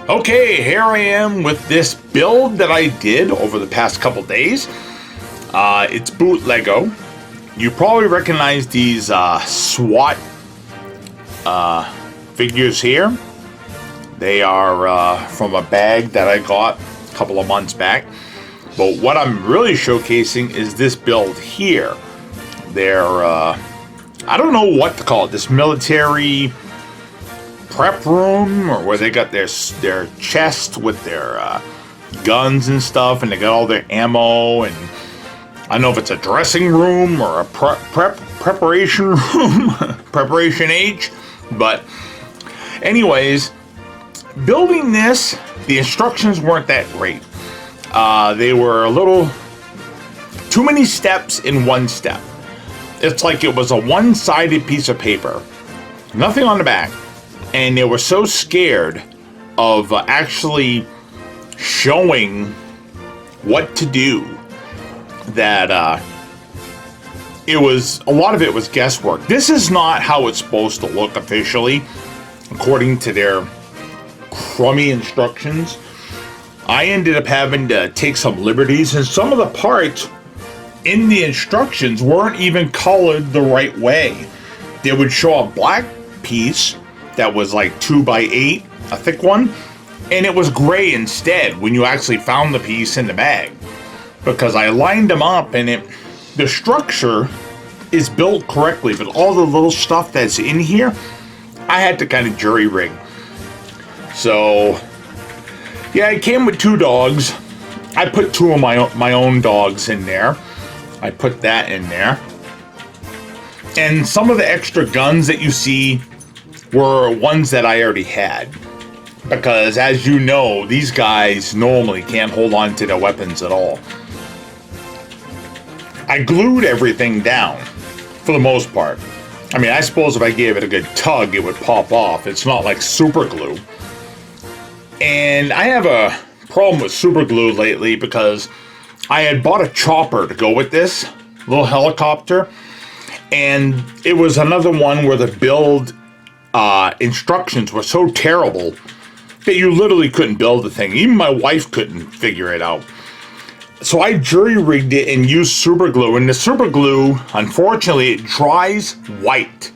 Okay, here I am with this build that I did over the past couple days. It's BootLego. You probably recognize these SWAT figures here. They are from a bag that I got a couple of months back. But what I'm really showcasing is this build here. They're, I don't know what to call it, this military prep room, or where they got their chest with their guns and stuff, and they got all their ammo, and I don't know if it's a dressing room or a preparation room, preparation H, but anyways, building this, the instructions weren't that great. They were a little too many steps in one step. It's like it was a one-sided piece of paper, nothing on the back. And they were so scared of actually showing what to do that a lot of it was guesswork. This is not how it's supposed to look officially, according to their crummy instructions. I ended up having to take some liberties, and some of the parts in the instructions weren't even colored the right way. They would show a black piece that was like 2x8, a thick one, and it was gray instead when you actually found the piece in the bag, because I lined them up, and the structure is built correctly, but all the little stuff that's in here I had to kind of jury rig. So yeah, it came with 2 dogs. I put 2 of my own dogs in there. I put that in there, and some of the extra guns that you see were ones that I already had, because as you know, these guys normally can't hold on to their weapons at all. I glued everything down for the most part. I mean, I suppose if I gave it a good tug, it would pop off. It's not like super glue. And I have a problem with super glue lately, because I had bought a chopper to go with this little helicopter, and it was another one where the build instructions were so terrible that you literally couldn't build the thing. Even my wife couldn't figure it out. So I jury rigged it and used super glue, and the super glue, unfortunately, it dries white,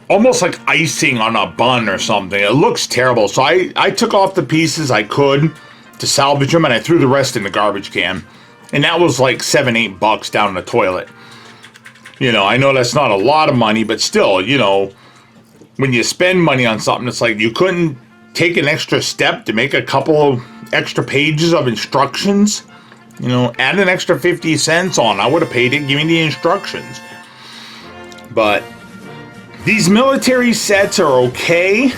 almost like icing on a bun or something. It looks terrible. So I took off the pieces I could to salvage them, and I threw the rest in the garbage can, and that was like $7-8 down the toilet. You know, I know that's not a lot of money, but still, you know, when you spend money on something, it's like you couldn't take an extra step to make a couple of extra pages of instructions. You know, add an extra 50 cents on. I would have paid it. Give me the instructions. But these military sets are okay.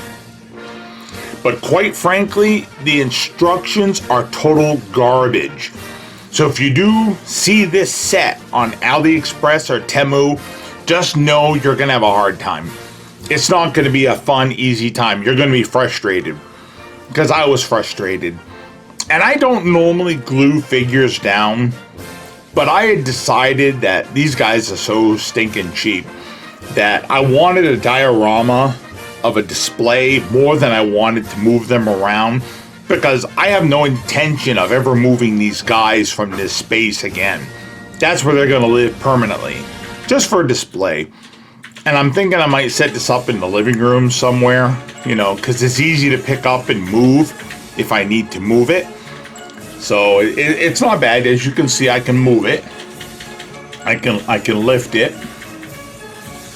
But quite frankly, the instructions are total garbage. So if you do see this set on AliExpress or Temu, just know you're going to have a hard time. It's not going to be a fun, easy time. You're going to be frustrated, because I was frustrated. And I don't normally glue figures down, but I had decided that these guys are so stinking cheap that I wanted a diorama of a display more than I wanted to move them around, because I have no intention of ever moving these guys from this space again. That's where they're going to live permanently, just for display. And I'm thinking I might set this up in the living room somewhere, you know, because it's easy to pick up and move if I need to move it. So it's not bad. As you can see, I can move it. I can lift it.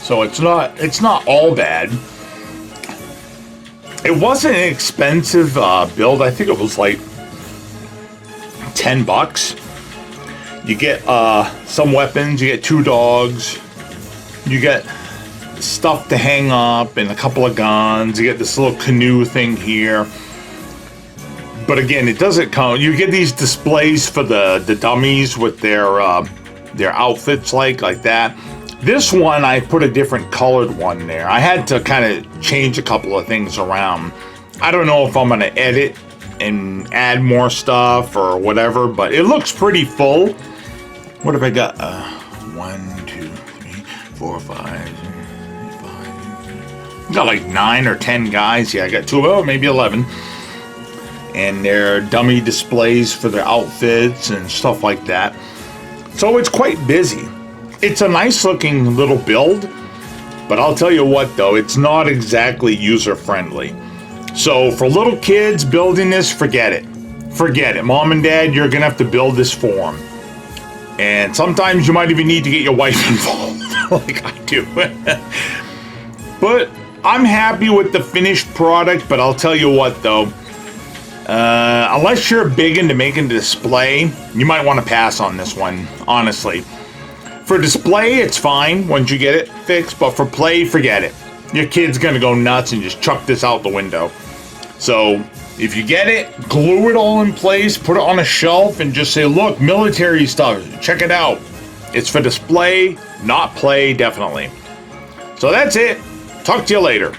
So it's not all bad. It wasn't an expensive build. I think it was like $10. You get some weapons. You get 2 dogs. You get stuff to hang up and a couple of guns. You get this little canoe thing here. But again, it doesn't come. You get these displays for the dummies with their outfits like that. This one, I put a different colored one there. I had to kind of change a couple of things around. I don't know if I'm going to edit and add more stuff or whatever, but it looks pretty full. What have I got? 1, 2, 3, 4, 5. Got like 9 or 10 guys. Yeah, I got 2, maybe 11. and their dummy displays for their outfits and stuff like that. So it's quite busy. It's a nice looking little build, but I'll tell you what though, it's not exactly user friendly. So for little kids building this, forget it. Forget it. Mom and Dad, you're gonna have to build this for them. And sometimes you might even need to get your wife involved, like I do. But I'm happy with the finished product, but I'll tell you what though, unless you're big into making a display, you might want to pass on this one, honestly. For display, it's fine once you get it fixed, but for play, forget it. Your kid's gonna go nuts and just chuck this out the window. So if you get it, glue it all in place, put it on a shelf, and just say, look, military stuff, check it out. It's for display, not play, definitely. So that's it. Talk to you later.